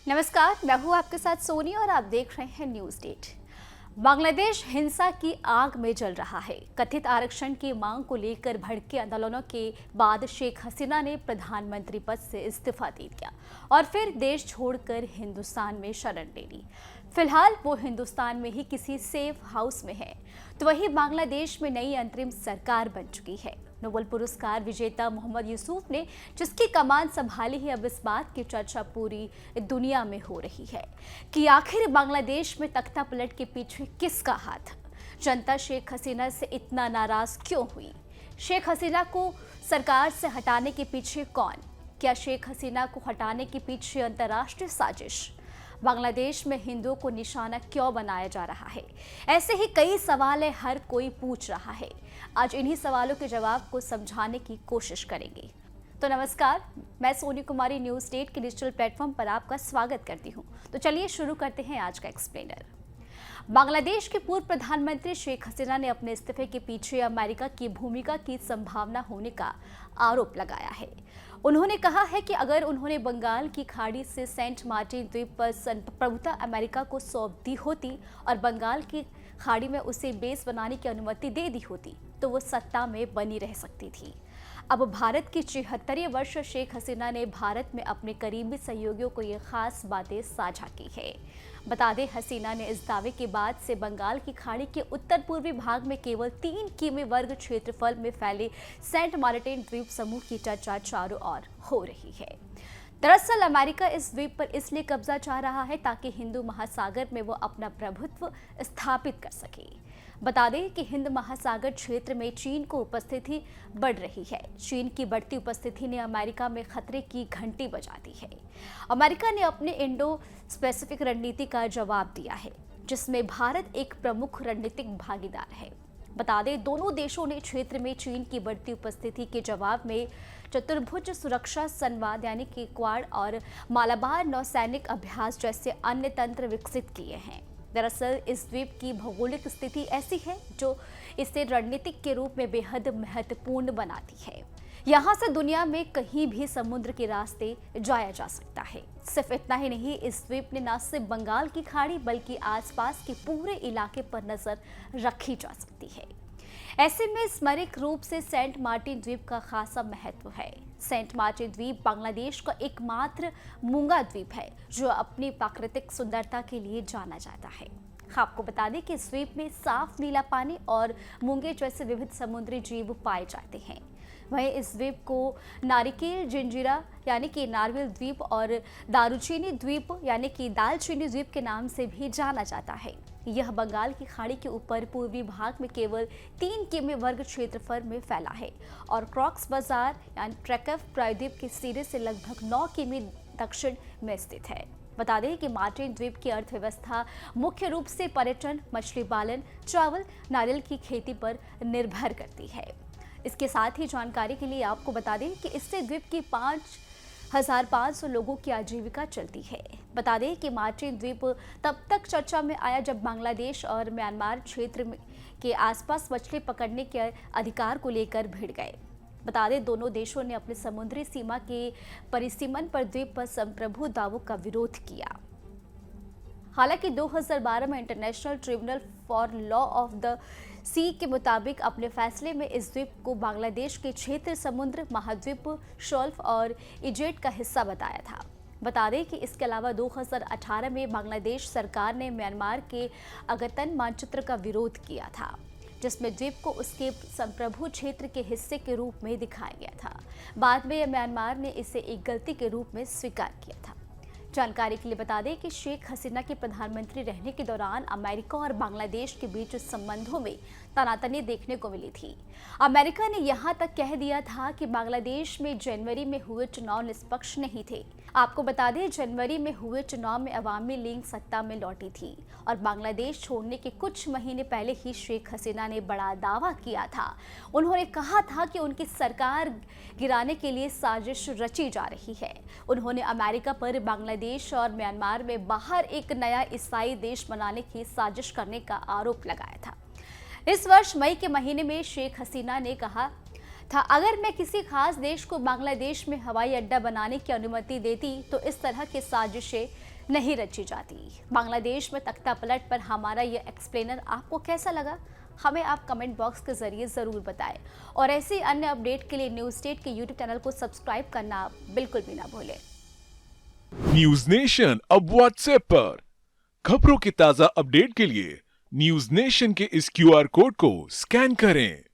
नमस्कार, मैं हूँ आपके साथ सोनी और आप देख रहे हैं न्यूज डेट। बांग्लादेश हिंसा की आग में जल रहा है। कथित आरक्षण की मांग को लेकर भड़के आंदोलनों के बाद शेख हसीना ने प्रधानमंत्री पद से इस्तीफा दे दिया और फिर देश छोड़कर हिंदुस्तान में शरण ले ली। फिलहाल वो हिंदुस्तान में ही किसी सेफ हाउस में है, तो वहीं बांग्लादेश में नई अंतरिम सरकार बन चुकी है। नोबेल पुरस्कार विजेता मोहम्मद यूसुफ ने जिसकी कमान संभाली है, अब इस बात की चर्चा पूरी दुनिया में हो रही है कि आखिर बांग्लादेश में तख्ता पलट के पीछे किसका हाथ। जनता शेख हसीना से इतना नाराज क्यों हुई? शेख हसीना को सरकार से हटाने के पीछे कौन? क्या शेख हसीना को हटाने के पीछे अंतर्राष्ट्रीय साजिश? बांग्लादेश में हिंदुओं को निशाना क्यों बनाया जा रहा है? ऐसे ही कई सवाल है, हर कोई पूछ रहा है। आज इन्हीं सवालों के जवाब को समझाने की कोशिश करेंगे। तो नमस्कार, मैं सोनी कुमारी न्यूज डेट के डिजिटल प्लेटफॉर्म पर आपका स्वागत करती हूं। तो चलिए शुरू करते हैं आज का एक्सप्लेनर। बांग्लादेश के पूर्व प्रधानमंत्री शेख हसीना ने अपने इस्तीफे के पीछे अमेरिका की भूमिका की संभावना होने का आरोप लगाया है। उन्होंने कहा है कि अगर उन्होंने बंगाल की खाड़ी से सेंट मार्टिन द्वीप पर प्रभुता अमेरिका को सौंप दी होती और बंगाल की खाड़ी में उसे बेस बनाने की अनुमति दे दी होती, तो वो सत्ता में बनी रह सकती थी। अब भारत की 74 वर्ष शेख हसीना ने भारत में अपने करीबी सहयोगियों को ये खास बातें साझा की है। बता दें, हसीना ने इस दावे के बाद से बंगाल की खाड़ी के उत्तर पूर्वी भाग में केवल 3 किमी वर्ग क्षेत्रफल में फैले सेंट मार्टिन द्वीप समूह की चर्चा चारों ओर हो रही है। दरअसल अमेरिका इस द्वीप पर इसलिए कब्जा चाह रहा है ताकि हिंदू महासागर में वो अपना प्रभुत्व स्थापित कर सके। बता दें कि हिंद महासागर क्षेत्र में चीन को उपस्थिति बढ़ रही है। चीन की बढ़ती उपस्थिति ने अमेरिका में खतरे की घंटी बजा दी है। अमेरिका ने अपने इंडो पैसिफिक रणनीति का जवाब दिया है, जिसमें भारत एक प्रमुख रणनीतिक भागीदार है। बता दें, दोनों देशों ने क्षेत्र में चीन की बढ़ती उपस्थिति के जवाब में चतुर्भुज सुरक्षा संवाद यानी कि क्वाड और मालाबार नौसैनिक अभ्यास जैसे अन्य तंत्र विकसित किए हैं। दरअसल इस द्वीप की भौगोलिक स्थिति ऐसी है जो इसे रणनीतिक के रूप में बेहद महत्वपूर्ण बनाती है। यहाँ से दुनिया में कहीं भी समुद्र के रास्ते जाया जा सकता है। सिर्फ इतना ही नहीं, इस द्वीप ने न सिर्फ बंगाल की खाड़ी बल्कि आसपास के पूरे इलाके पर नजर रखी जा सकती है। ऐसे में स्मरिक रूप से सेंट मार्टिन द्वीप का खासा महत्व है। सेंट मार्टिन द्वीप बांग्लादेश का एकमात्र मूंगा द्वीप है जो अपनी प्राकृतिक सुंदरता के लिए जाना जाता है। आपको बता दें कि इस द्वीप में साफ नीला पानी और मूंगे जैसे विविध समुद्री जीव पाए जाते हैं। वहीं इस द्वीप को नारिकेल जंजीरा यानी कि नारविल द्वीप और दारूचीनी द्वीप यानी कि दालचीनी द्वीप के नाम से भी जाना जाता है। यह बंगाल की खाड़ी के ऊपर पूर्वी भाग में केवल 3 किमी वर्ग क्षेत्रफल में फैला है और क्रॉक्स बाजार यानी ट्रैकफ प्रायद्वीप के सिरे से लगभग 9 किमी दक्षिण में स्थित है। बता दें कि मार्टिन द्वीप की अर्थव्यवस्था मुख्य रूप से पर्यटन, मछली पालन, चावल, नारियल की खेती पर निर्भर करती है। इसके साथ ही जानकारी के लिए आपको बता दें कि इससे द्वीप की 5,500 लोगों की आजीविका चलती है। बता दें कि मार्टिन द्वीप तब तक चर्चा में आया जब बांग्लादेश और म्यांमार क्षेत्र के आसपास मछली पकड़ने के अधिकार को लेकर भिड़ गए। बता दें, दोनों देशों ने अपने समुद्री सीमा के परिसीमन पर द्वीप पर संप्रभु दावों का विरोध किया। हालांकि 2012 में international tribunal for law of the sea के मुताबिक अपने फैसले में इस द्वीप को बांग्लादेश के क्षेत्र, समुद्र, महाद्वीप, शोल्फ और इजेट का हिस्सा बताया था। बता दें कि इसके अलावा 2018 में बांग्लादेश सरकार ने म्यांमार के अगतन मानचित्र का विरोध किया था, जिसमें द्वीप को उसके संप्रभु क्षेत्र के हिस्से के रूप में दिखाया गया था। बाद में म्यांमार ने इसे एक गलती के रूप में स्वीकार किया था। जानकारी के लिए बता दें कि शेख हसीना के प्रधानमंत्री रहने के दौरान अमेरिका और बांग्लादेश के बीच संबंधों में तनातनी देखने को मिली थी। अमेरिका ने यहां तक कह दिया था कि बांग्लादेश में जनवरी में हुए चुनाव निष्पक्ष नहीं थे। आपको बता दें, जनवरी में हुए चुनाव में अवामी लीग सत्ता में लौटी थी और बांग्लादेश छोड़ने के कुछ महीने पहले ही शेख हसीना ने बड़ा दावा किया था। उन्होंने कहा था कि उनकी सरकार गिराने के लिए साजिश रची जा रही है। उन्होंने अमेरिका पर बांग्लादेश और म्यांमार में बाहर एक नया ईसाई देश बनाने की साजिश करने का आरोप लगाया था। इस वर्ष मई के महीने में शेख हसीना ने कहा था, अगर मैं किसी खास देश को बांग्लादेश में हवाई अड्डा बनाने की अनुमति देती तो इस तरह की साजिशें नहीं रची जाती। बांग्लादेश में तख्ता पलट पर हमारा ये एक्सप्लेनर आपको कैसा लगा, हमें आप कमेंट बॉक्स के जरिए जरूर बताएं। और ऐसी अन्य अपडेट के लिए न्यूज स्टेट के यूट्यूब चैनल को सब्सक्राइब करना बिल्कुल भी ना भूलें। न्यूज नेशन अब व्हाट्सएप पर खबरों की ताजा अपडेट के लिए न्यूज नेशन के इस क्यूआर कोड को स्कैन करें।